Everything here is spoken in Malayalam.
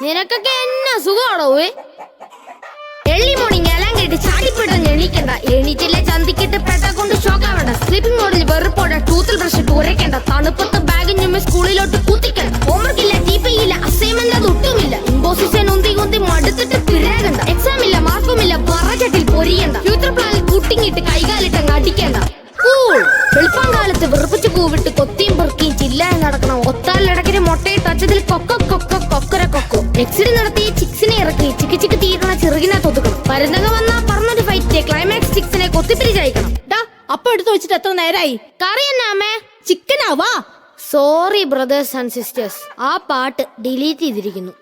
നിനക്കൊക്കെ എന്നാ സുഖമാണോ? എർലി മോർണിംഗ് എല്ലാം കേട്ട് ചാടിപ്പെട്ടാൻ എണീക്കണ്ട. എണീറ്റില്ല ചന്തിക്കിട്ട് പെട്ട കൊണ്ട് ഷോക്കാവണ്ട. സ്ലീപ്പിംഗ് മോഡിൽ വെറുപ്പോടെ ടൂത്തിൽ ബ്രഷ് ഇട്ട് ഉരയ്ക്കണ്ട. തണുപ്പത്ത് ബാഗും ഞമ്മ സ്കൂളിലോട്ട് കൂത്തിക്കണ്ട. ഹോംവർക്ക് ഇല്ല, ജിപിയില്ല, അസൈൻമെന്റ് അത് ഒട്ടുമില്ല. ഇമ്പോസിഷൻ ഉന്തി ഉന്തി മടുത്തിട്ട് തിരകണ്ട. എക്സാം ഇല്ല, മാർക്കുമില്ല, പറചട്ടിൽ പൊരിയണ്ട. ഫ്യൂച്ചർ പ്ലാനിൽ കുട്ടിങ്ങിട്ട് കൈകാലിട്ടങ്ങ് അടിക്കണ്ട. വെളുപ്പം കാലത്ത് വെറുപ്പിച്ച് പൂവിട്ട് കൊത്തിയും പെറുക്കിയും ചില്ലായി നടക്കണം. ഒത്താലിടക്കിന് മുട്ടയിട്ട് അച്ചതിൽ കൊക്കൊ കൊക്കൊ കൊക്കര കൊക്കോ. എക്സിഡ് നടത്തി ചിക്സിനെ ഇറക്കി ചിക്ക് ചിക്ക് തീരണ ചെറുകിനെ തൊതുക്കണം. പരന്തക വന്നാ പറഞ്ഞൊരു ഫൈറ്റ് ക്ലൈമാക്സ് ചിക്സിനെ കൊത്തിപ്പിരിച്ചയക്കണം. അപ്പൊ എടുത്ത് വെച്ചിട്ട് എത്ര നേരായി? കറി എന്നാ അമ്മേ? ചിക്കനാവാ. സോറി ബ്രദേഴ്സ് ആൻഡ് സിസ്റ്റേഴ്സ്, ആ പാട്ട് ഡിലീറ്റ് ചെയ്തിരിക്കുന്നു.